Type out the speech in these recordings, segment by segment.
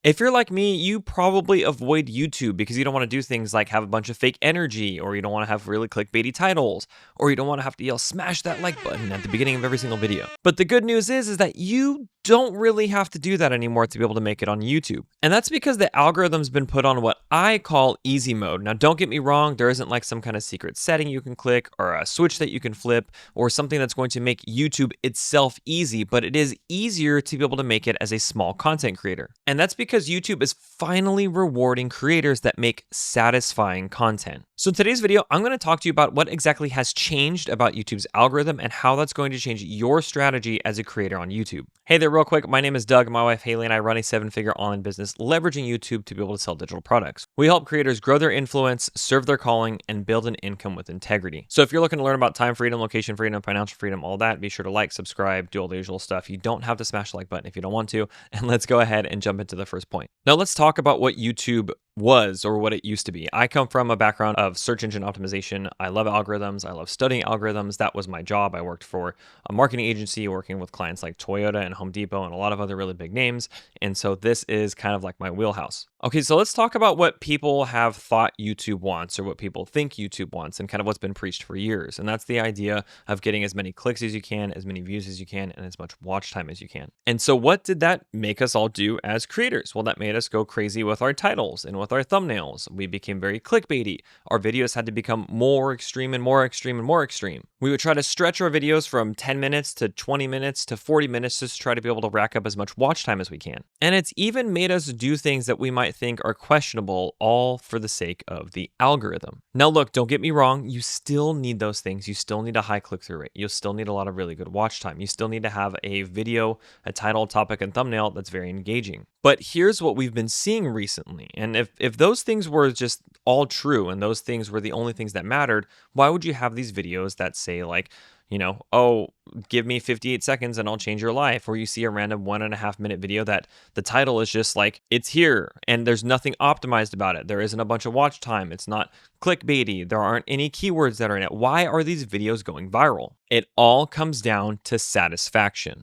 If you're like me, you probably avoid YouTube because you don't want to do things like have a bunch of fake energy, or you don't want to have really clickbaity titles, or you don't want to have to yell smash that like button at the beginning of every single video. But the good news is that you don't really have to do that anymore to be able to make it on YouTube. And that's because the algorithm's been put on what I call easy mode. Now, don't get me wrong, there isn't like some kind of secret setting you can click or a switch that you can flip or something that's going to make YouTube itself easy, but it is easier to be able to make it as a small content creator. And that's because YouTube is finally rewarding creators that make satisfying content. So in today's video, I'm going to talk to you about what exactly has changed about YouTube's algorithm and how that's going to change your strategy as a creator on YouTube. Hey there, real quick. My name is Doug. My wife Haley and I run a 7-figure online business leveraging YouTube to be able to sell digital products. We help creators grow their influence, serve their calling, and build an income with integrity. So if you're looking to learn about time freedom, location freedom, financial freedom, all that, be sure to like, subscribe, do all the usual stuff. You don't have to smash the like button if you don't want to. And let's go ahead and jump into the first point. Now let's talk about what YouTube was or what it used to be. I come from a background of search engine optimization. I love algorithms. I love studying algorithms. That was my job. I worked for a marketing agency working with clients like Toyota and Home Depot and a lot of other really big names. And so this is kind of like my wheelhouse. Okay, so let's talk about what people have thought YouTube wants or what people think YouTube wants and kind of what's been preached for years. And that's the idea of getting as many clicks as you can, as many views as you can, and as much watch time as you can. And so what did that make us all do as creators? Well, that made us go crazy with our titles and with our thumbnails. We became very clickbaity. Our videos had to become more extreme and more extreme and more extreme. We would try to stretch our videos from 10 minutes to 20 minutes to 40 minutes just to try to be able to rack up as much watch time as we can. And it's even made us do things that we might think are questionable, all for the sake of the algorithm. Now look, don't get me wrong, you still need those things. You still need a high click-through rate. You'll still need a lot of really good watch time. You still need to have a video, a title, topic, and thumbnail that's very engaging. But here's what we've been seeing recently. And if those things were just all true and those things were the only things that mattered, why would you have these videos that say like, you know, oh, give me 58 seconds and I'll change your life. Or you see a random 1.5 minute video that the title is just like, it's here and there's nothing optimized about it. There isn't a bunch of watch time. It's not clickbaity. There aren't any keywords that are in it. Why are these videos going viral? It all comes down to satisfaction.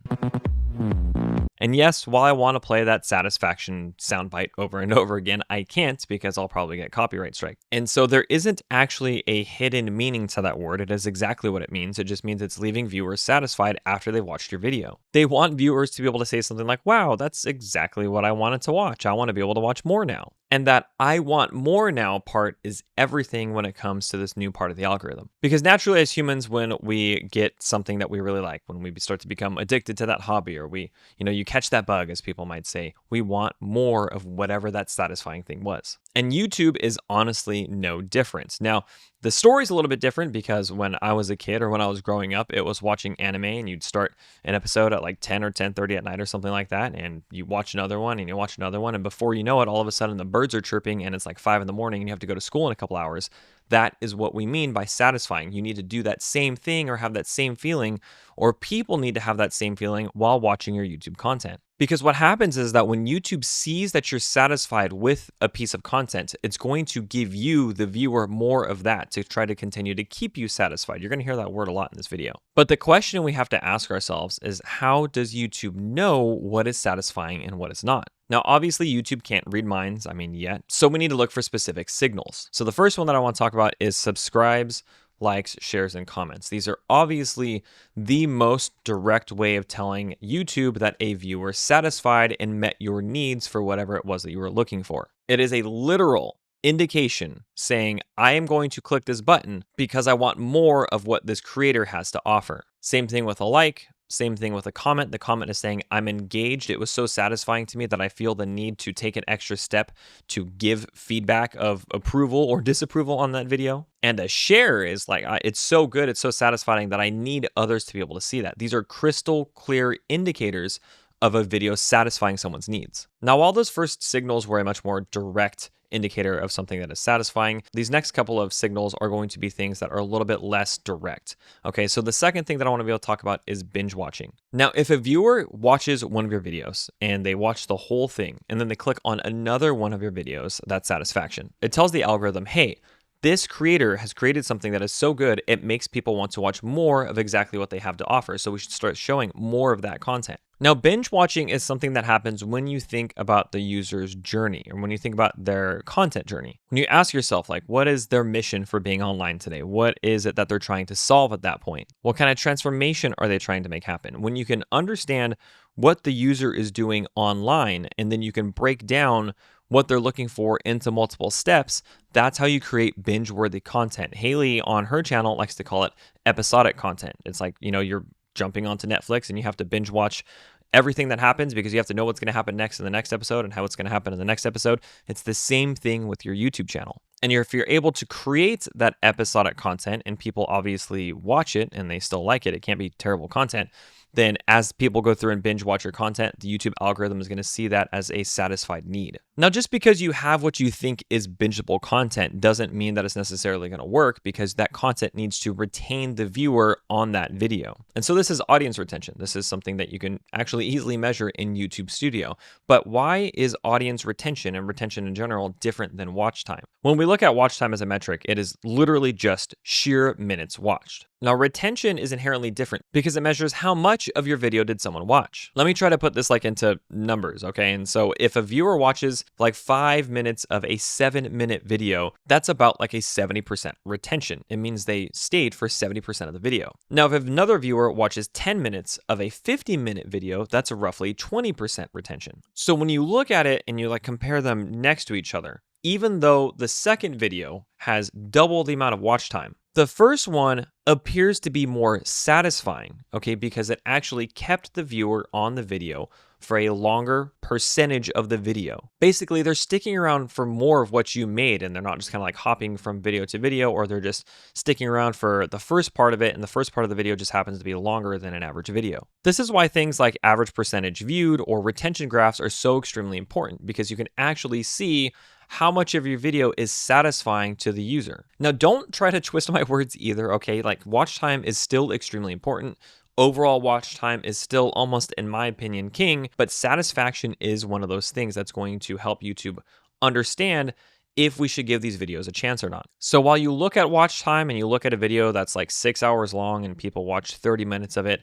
And yes, while I want to play that satisfaction soundbite over and over again, I can't because I'll probably get copyright strike. And so there isn't actually a hidden meaning to that word. It is exactly what it means. It just means it's leaving viewers satisfied after they watched your video. They want viewers to be able to say something like, wow, that's exactly what I wanted to watch. I want to be able to watch more now. And that I want more now part is everything when it comes to this new part of the algorithm. Because naturally as humans, when we get something that we really like, when we start to become addicted to that hobby, or you catch that bug, as people might say, we want more of whatever that satisfying thing was. And YouTube is honestly no different. Now, the story's a little bit different because when I was a kid or when I was growing up, it was watching anime and you'd start an episode at like 10 or 10:30 at night or something like that. And you watch another one and you watch another one. And before you know it, all of a sudden the birds are chirping and it's like 5 in the morning and you have to go to school in a couple hours. That is what we mean by satisfying. You need to do that same thing or have that same feeling, or people need to have that same feeling while watching your YouTube content. Because what happens is that when YouTube sees that you're satisfied with a piece of content, it's going to give you, the viewer, more of that to try to continue to keep you satisfied. You're going to hear that word a lot in this video. But the question we have to ask ourselves is, how does YouTube know what is satisfying and what is not? Now, obviously, YouTube can't read minds, yet. So we need to look for specific signals. So the first one that I want to talk about is subscribes, likes, shares, and comments. These are obviously the most direct way of telling YouTube that a viewer satisfied and met your needs for whatever it was that you were looking for. It is a literal indication saying, I am going to click this button because I want more of what this creator has to offer. Same thing with a like. Same thing with a comment. The comment is saying, I'm engaged. It was so satisfying to me that I feel the need to take an extra step to give feedback of approval or disapproval on that video. And a share is like, it's so good, it's so satisfying that I need others to be able to see that. These are crystal clear indicators of a video satisfying someone's needs. Now, while those first signals were a much more direct indicator of something that is satisfying, these next couple of signals are going to be things that are a little bit less direct. Okay, so the second thing that I want to be able to talk about is binge watching. Now, if a viewer watches one of your videos and they watch the whole thing and then they click on another one of your videos, that's satisfaction. It tells the algorithm, hey, this creator has created something that is so good, it makes people want to watch more of exactly what they have to offer. So we should start showing more of that content. Now, binge watching is something that happens when you think about the user's journey or when you think about their content journey. When you ask yourself, like, what is their mission for being online today? What is it that they're trying to solve at that point? What kind of transformation are they trying to make happen? When you can understand what the user is doing online and then you can break down what they're looking for into multiple steps, that's how you create binge-worthy content. Haley on her channel likes to call it episodic content. It's like, you're jumping onto Netflix and you have to binge watch everything that happens because you have to know what's going to happen next in the next episode and how it's going to happen in the next episode. It's the same thing with your YouTube channel. And if you're able to create that episodic content and people obviously watch it and they still like it, it can't be terrible content, then as people go through and binge watch your content, the YouTube algorithm is going to see that as a satisfied need. Now, just because you have what you think is bingeable content doesn't mean that it's necessarily going to work, because that content needs to retain the viewer on that video. And so this is audience retention. This is something that you can actually easily measure in YouTube Studio. But why is audience retention and retention in general different than watch time? When we look at watch time as a metric, it is literally just sheer minutes watched. Now, retention is inherently different because it measures how much of your video did someone watch. Let me try to put this into numbers, okay? And so if a viewer watches 5 minutes of a 7-minute video, that's about a 70% retention. It means they stayed for 70% of the video. Now, if another viewer watches 10 minutes of a 50-minute video, that's roughly 20% retention. So when you look at it and you compare them next to each other, even though the second video has double the amount of watch time, the first one appears to be more satisfying, okay, because it actually kept the viewer on the video for a longer percentage of the video. Basically, they're sticking around for more of what you made, and they're not just kind of hopping from video to video, or they're just sticking around for the first part of it, and the first part of the video just happens to be longer than an average video. This is why things like average percentage viewed or retention graphs are so extremely important, because you can actually see how much of your video is satisfying to the user. Now, don't try to twist my words either, okay? Watch time is still extremely important. Overall watch time is still almost, in my opinion, king, but satisfaction is one of those things that's going to help YouTube understand if we should give these videos a chance or not. So while you look at watch time and you look at a video that's 6 hours long and people watch 30 minutes of it,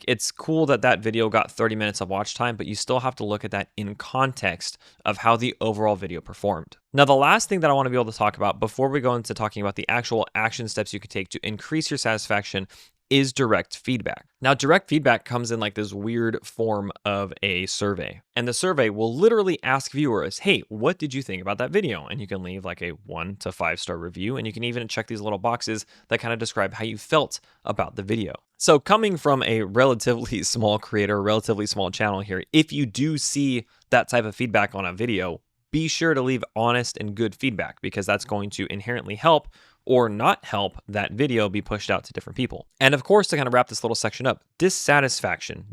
it's cool that that video got 30 minutes of watch time, but you still have to look at that in context of how the overall video performed. Now, the last thing that I want to be able to talk about before we go into talking about the actual action steps you could take to increase your satisfaction is direct feedback. Now, direct feedback comes in this weird form of a survey. And the survey will literally ask viewers, hey, what did you think about that video? And you can leave a 1 to 5 star review. And you can even check these little boxes that kind of describe how you felt about the video. So coming from a relatively small creator, relatively small channel here, if you do see that type of feedback on a video, be sure to leave honest and good feedback, because that's going to inherently help or not help that video be pushed out to different people. And of course, to kind of wrap this little section up, dissatisfaction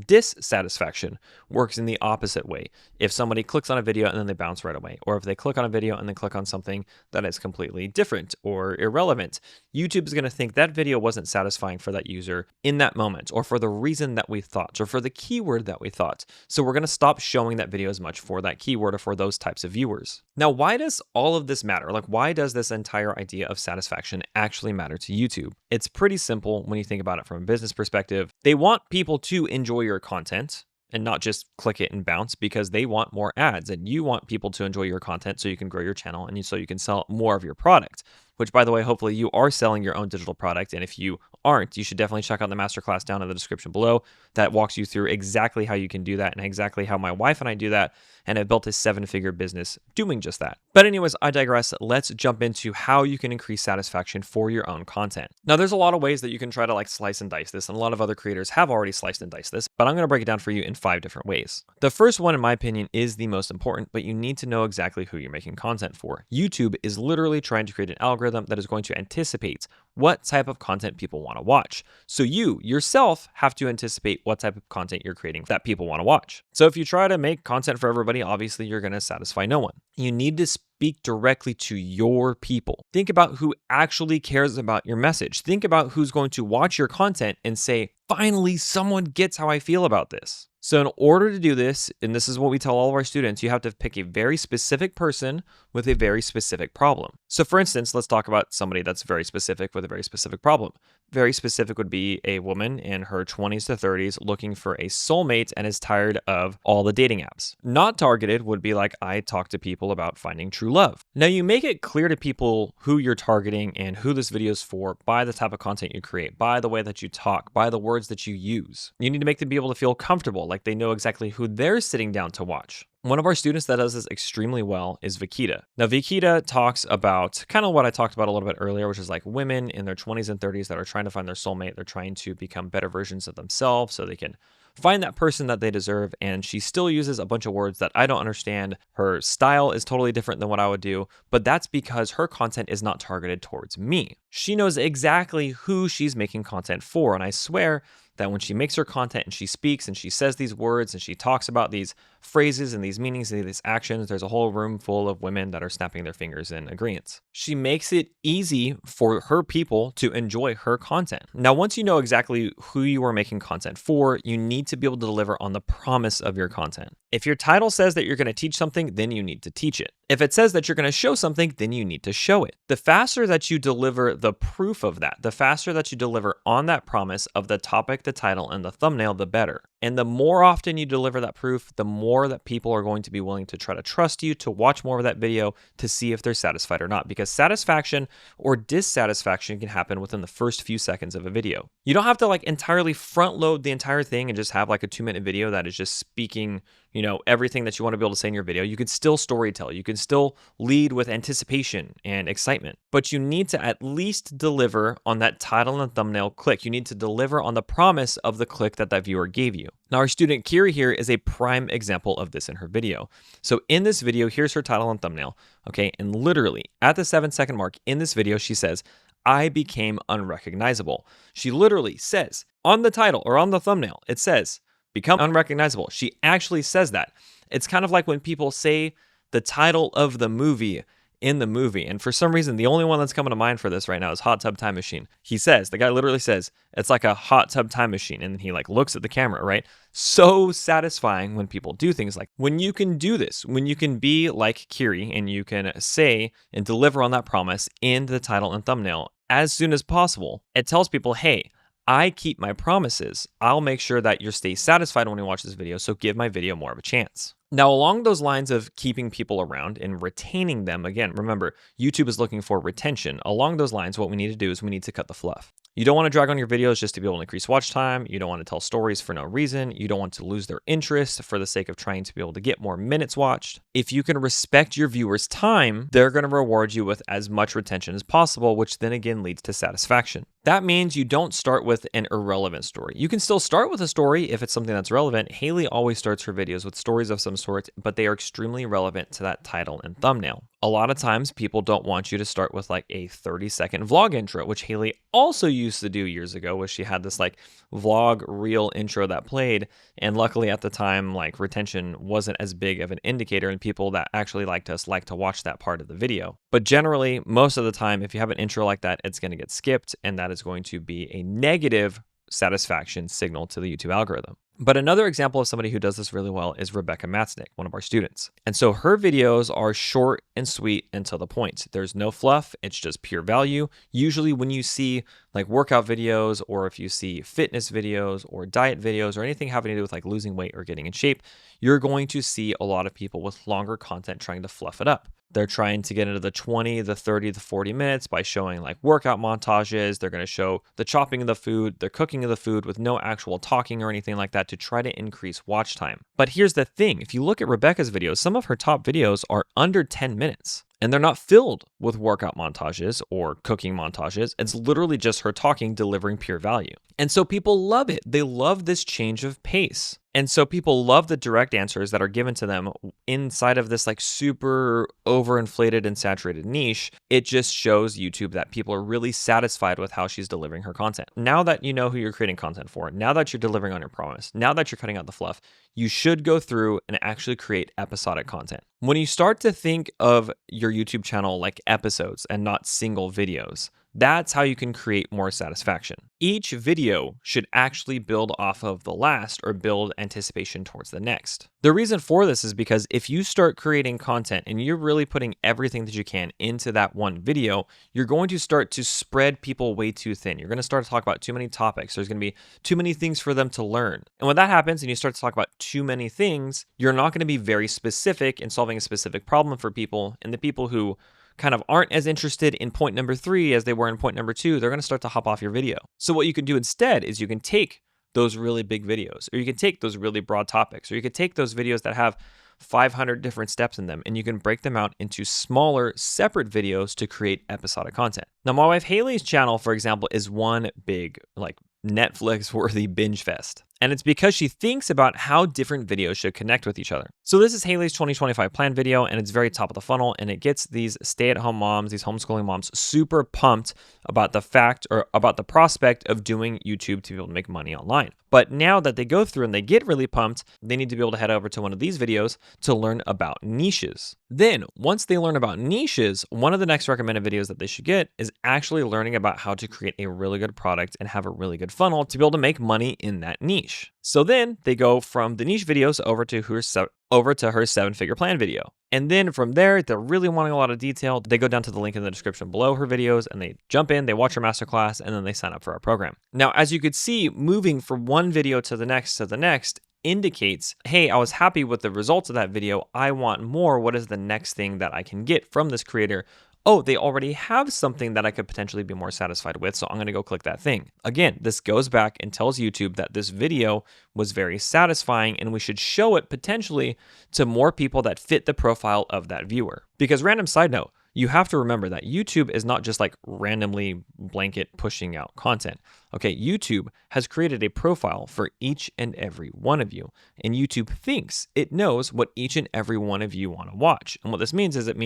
works in the opposite way. If somebody clicks on a video and then they bounce right away, or if they click on a video and then click on something that is completely different or irrelevant, YouTube is going to think that video wasn't satisfying for that user in that moment, or for the reason that we thought, or for the keyword that we thought. So we're going to stop showing that video as much for that keyword or for those types of viewers. Now, why does all of this matter? Why does this entire idea of satisfaction actually matter to YouTube? It's pretty simple when you think about it from a business perspective. They want people to enjoy your content and not just click it and bounce, because they want more ads, and you want people to enjoy your content so you can grow your channel and so you can sell more of your product, which, by the way, hopefully you are selling your own digital product. And if you aren't, you should definitely check out the masterclass down in the description below that walks you through exactly how you can do that and exactly how my wife and I do that. And I've built a 7-figure business doing just that. But anyways, I digress. Let's jump into how you can increase satisfaction for your own content. Now, there's a lot of ways that you can try to slice and dice this, and a lot of other creators have already sliced and diced this, but I'm going to break it down for you in 5 different ways. The first one, in my opinion, is the most important, but you need to know exactly who you're making content for. YouTube is literally trying to create an algorithm that is going to anticipate what type of content people want to watch. So you yourself have to anticipate what type of content you're creating that people want to watch. So if you try to make content for everybody, obviously you're going to satisfy no one. You need to speak directly to your people. Think about who actually cares about your message. Think about who's going to watch your content and say, finally, someone gets how I feel about this. So in order to do this, and this is what we tell all of our students, you have to pick a very specific person with a very specific problem. So for instance, let's talk about somebody that's very specific with a very specific problem. Very specific would be a woman in her 20s to 30s looking for a soulmate and is tired of all the dating apps. Not targeted would be like, I talk to people about finding true love. Now you make it clear to people who you're targeting and who this video is for by the type of content you create, by the way that you talk, by the words that you use. You need to make them be able to feel comfortable, like they know exactly who they're sitting down to watch. One of our students that does this extremely well is Vikita. Now, Vikita talks about kind of what I talked about a little bit earlier, which is like women in their 20s and 30s that are trying to find their soulmate. They're trying to become better versions of themselves so they can find that person that they deserve. And she still uses a bunch of words that I don't understand. Her style is totally different than what I would do, but that's because her content is not targeted towards me. She knows exactly who she's making content for. And I swear that when she makes her content and she speaks and she says these words and she talks about these phrases and these meanings and these actions, there's a whole room full of women that are snapping their fingers in agreement. She makes it easy for her people to enjoy her content. Now, once you know exactly who you are making content for, you need to be able to deliver on the promise of your content. If your title says that you're going to teach something, then you need to teach it. If it says that you're going to show something, then you need to show it. The faster that you deliver the proof of that, the faster that you deliver on that promise of the topic, the title, and the thumbnail, the better. And the more often you deliver that proof, the more that people are going to be willing to try to trust you, to watch more of that video, to see if they're satisfied or not. Because satisfaction or dissatisfaction can happen within the first few seconds of a video. You don't have to like entirely front load the entire thing and just have like a 2-minute video that is just speaking, you know, everything that you want to be able to say in your video. You could still storytell. You can still lead with anticipation and excitement, but you need to at least deliver on that title and thumbnail click. You need to deliver on the promise of the click that viewer gave you. Now, our student Kiri here is a prime example of this in her video. So in this video, here's her title and thumbnail. Okay. And literally at the 7-second mark in this video, she says, I became unrecognizable. She literally says on the title or on the thumbnail, it says, become unrecognizable. She actually says that. It's kind of like when people say the title of the movie in the movie. And for some reason, the only one that's coming to mind for this right now is Hot Tub Time Machine. He says, the guy literally says, it's like a hot tub time machine. And then he like looks at the camera, right? So satisfying when people do things like when you can do this, when you can be like Kiri and you can say and deliver on that promise in the title and thumbnail as soon as possible. It tells people, hey, I keep my promises. I'll make sure that you stay satisfied when you watch this video, so give my video more of a chance. Now, along those lines of keeping people around and retaining them, again, remember, YouTube is looking for retention. Along those lines, what we need to do is we need to cut the fluff. You don't want to drag on your videos just to be able to increase watch time. You don't want to tell stories for no reason. You don't want to lose their interest for the sake of trying to be able to get more minutes watched. If you can respect your viewers' time, they're going to reward you with as much retention as possible, which then again leads to satisfaction. That means you don't start with an irrelevant story. You can still start with a story if it's something that's relevant. Haley always starts her videos with stories of some sort, but they are extremely relevant to that title and thumbnail. A lot of times people don't want you to start with like a 30-second vlog intro, which Haley also used to do years ago, where she had this like vlog reel intro that played. And luckily at the time, like retention wasn't as big of an indicator, and people that actually liked us like to watch that part of the video. But generally, most of the time, if you have an intro like that, it's going to get skipped, and that is going to be a negative satisfaction signal to the YouTube algorithm. But another example of somebody who does this really well is Rebecca Matznick, one of our students. And so her videos are short and sweet and to the point. There's no fluff. It's just pure value. Usually when you see like workout videos, or if you see fitness videos or diet videos or anything having to do with like losing weight or getting in shape, you're going to see a lot of people with longer content trying to fluff it up. They're trying to get into the 20, the 30, the 40 minutes by showing like workout montages. They're going to show the chopping of the food, the cooking of the food with no actual talking or anything like that to try to increase watch time. But here's the thing. If you look at Rebecca's videos, some of her top videos are under 10 minutes. And they're not filled with workout montages or cooking montages. It's literally just her talking, delivering pure value. And so people love it. They love this change of pace. And so people love the direct answers that are given to them inside of this like super overinflated and saturated niche. It just shows YouTube that people are really satisfied with how she's delivering her content. Now that you know who you're creating content for, now that you're delivering on your promise, now that you're cutting out the fluff, you should go through and actually create episodic content. When you start to think of your YouTube channel like episodes and not single videos, That's how you can create more satisfaction. Each video should actually build off of the last or build anticipation towards the next. The reason for this is because if you start creating content and you're really putting everything that you can into that one video, you're going to start to spread people way too thin. You're going to start to talk about too many topics. There's going to be too many things for them to learn. And when that happens and you start to talk about too many things, you're not going to be very specific in solving a specific problem for people. And the people who kind of aren't as interested in point number 3 as they were in point number 2, they're going to start to hop off your video. So what you can do instead is you can take those really big videos, or you can take those really broad topics, or you could take those videos that have 500 different steps in them, and you can break them out into smaller, separate videos to create episodic content. Now, my wife Haley's channel, for example, is one big, like, Netflix-worthy binge fest. And it's because she thinks about how different videos should connect with each other. So this is Haley's 2025 plan video, and it's very top of the funnel, and it gets these stay-at-home moms, these homeschooling moms, super pumped about the fact or about the prospect of doing YouTube to be able to make money online. But now that they go through and they get really pumped, they need to be able to head over to one of these videos to learn about niches. Then, once they learn about niches, one of the next recommended videos that they should get is actually learning about how to create a really good product and have a really good funnel to be able to make money in that niche. So then they go from the niche videos over to her 7-figure plan video. And then from there, they're really wanting a lot of detail. They go down to the link in the description below her videos and they jump in, they watch her masterclass, and then they sign up for our program. Now, as you could see, moving from one video to the next indicates, hey, I was happy with the results of that video. I want more. What is the next thing that I can get from this creator? Oh, they already have something that I could potentially be more satisfied with, so I'm going to go click that thing. Again, this goes back and tells YouTube that this video was very satisfying and we should show it potentially to more people that fit the profile of that viewer. Because random side note, you have to remember that YouTube is not just like randomly blanket pushing out content. Okay, YouTube has created a profile for each and every one of you, and YouTube thinks it knows what each and every one of you want to watch. And what this means is it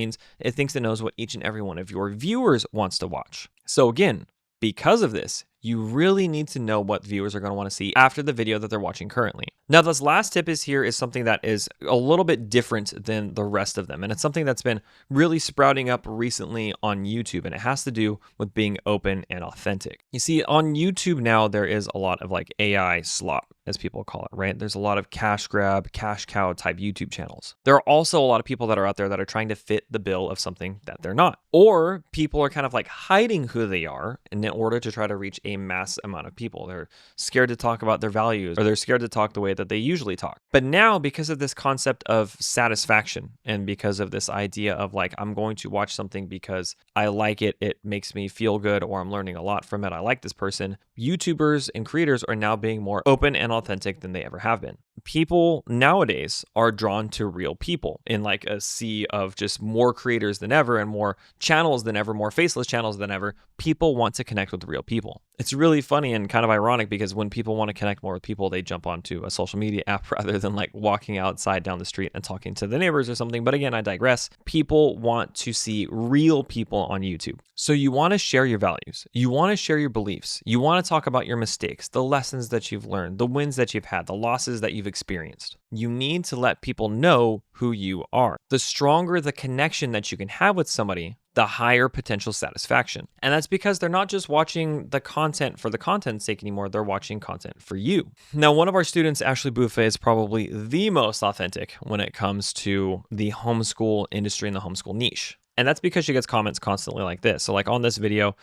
thinks it knows what each and every one of your viewers wants to watch. So again, because of this, you really need to know what viewers are going to want to see after the video that they're watching currently. Now, this last tip is something that is a little bit different than the rest of them. And it's something that's been really sprouting up recently on YouTube. And it has to do with being open and authentic. You see, on YouTube now, there is a lot of like AI slop, as people call it, right? There's a lot of cash grab, cash cow type YouTube channels. There are also a lot of people that are out there that are trying to fit the bill of something that they're not. Or people are kind of like hiding who they are in order to try to reach a mass amount of people. They're scared to talk about their values, or they're scared to talk the way that they usually talk. But now, because of this concept of satisfaction and because of this idea of like, I'm going to watch something because I like it, it makes me feel good, or I'm learning a lot from it, I like this person, YouTubers and creators are now being more open and authentic than they ever have been. People nowadays are drawn to real people in like a sea of just more creators than ever and more channels than ever, more faceless channels than ever. People want to connect with real people. It's really funny and kind of ironic because when people want to connect more with people, they jump onto a social media app rather than like walking outside down the street and talking to the neighbors or something. But again, I digress. People want to see real people on YouTube. So you want to share your values. You want to share your beliefs. You want to talk about your mistakes, the lessons that you've learned, the wins that you've had, the losses that you've experienced. You need to let people know who you are. The stronger the connection that you can have with somebody, the higher potential satisfaction. And that's because they're not just watching the content for the content's sake anymore, they're watching content for you. Now, one of our students, Ashley Buffet, is probably the most authentic when it comes to the homeschool industry and the homeschool niche. And that's because she gets comments constantly like this. So like on this video,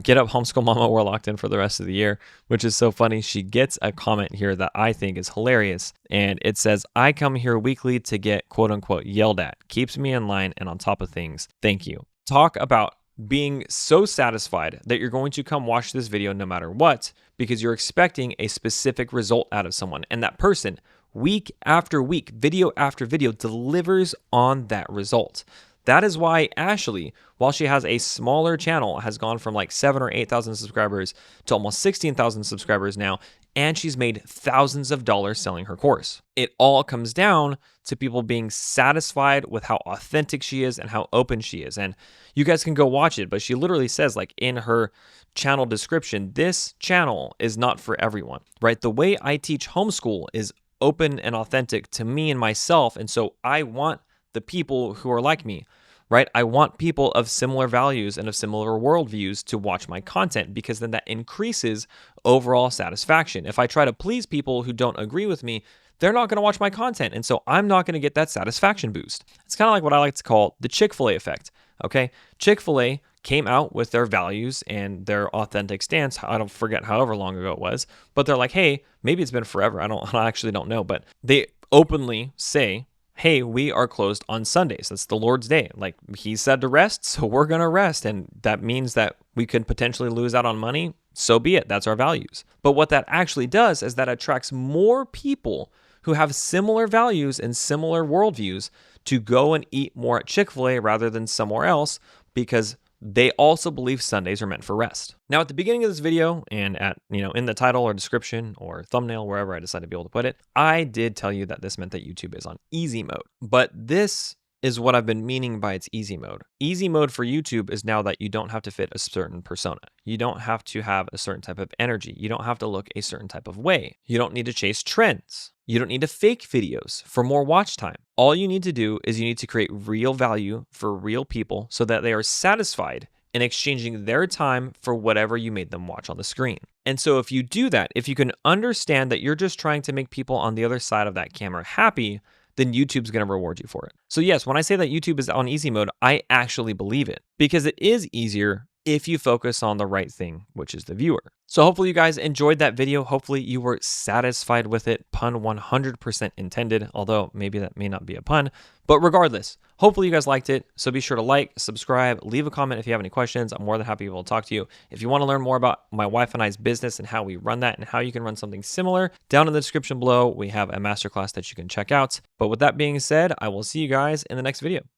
get up homeschool mama, we're locked in for the rest of the year, which is so funny. She gets a comment here that I think is hilarious. And it says, I come here weekly to get quote unquote yelled at. Keeps me in line and on top of things. Thank you. Talk about being so satisfied that you're going to come watch this video no matter what, because you're expecting a specific result out of someone. And that person, week after week, video after video, delivers on that result. That is why Ashley, while she has a smaller channel, has gone from like 7,000 or 8,000 subscribers to almost 16,000 subscribers now, and she's made thousands of dollars selling her course. It all comes down to people being satisfied with how authentic she is and how open she is. And you guys can go watch it, but she literally says like in her channel description, this channel is not for everyone, right? The way I teach homeschool is open and authentic to me and myself. And so I want the people who are like me. right? I want people of similar values and of similar worldviews to watch my content because then that increases overall satisfaction. If I try to please people who don't agree with me, they're not going to watch my content. And so I'm not going to get that satisfaction boost. It's kind of like what I like to call the Chick-fil-A effect. Okay. Chick-fil-A came out with their values and their authentic stance. I don't forget however long ago it was, but they're like, hey, maybe it's been forever. I actually don't know, but they openly say, hey, we are closed on Sundays. That's the Lord's day. Like he said to rest, so we're going to rest. And that means that we could potentially lose out on money. So be it. That's our values. But what that actually does is that attracts more people who have similar values and similar worldviews to go and eat more at Chick-fil-A rather than somewhere else because they also believe Sundays are meant for rest. Now, at the beginning of this video and in the title or description or thumbnail, wherever I decide to be able to put it, I did tell you that this meant that YouTube is on easy mode. But this is what I've been meaning by its easy mode. Easy mode for YouTube is now that you don't have to fit a certain persona. You don't have to have a certain type of energy. You don't have to look a certain type of way. You don't need to chase trends. You don't need to fake videos for more watch time. All you need to do is you need to create real value for real people so that they are satisfied in exchanging their time for whatever you made them watch on the screen. And so if you do that, if you can understand that you're just trying to make people on the other side of that camera happy, then YouTube's going to reward you for it. So yes, when I say that YouTube is on easy mode, I actually believe it because it is easier if you focus on the right thing, which is the viewer. So hopefully you guys enjoyed that video. Hopefully you were satisfied with it. Pun 100% intended, although maybe that may not be a pun. But regardless, hopefully you guys liked it. So be sure to like, subscribe, leave a comment if you have any questions. I'm more than happy to be able to talk to you. If you want to learn more about my wife and I's business and how we run that and how you can run something similar, down in the description below, we have a masterclass that you can check out. But with that being said, I will see you guys in the next video.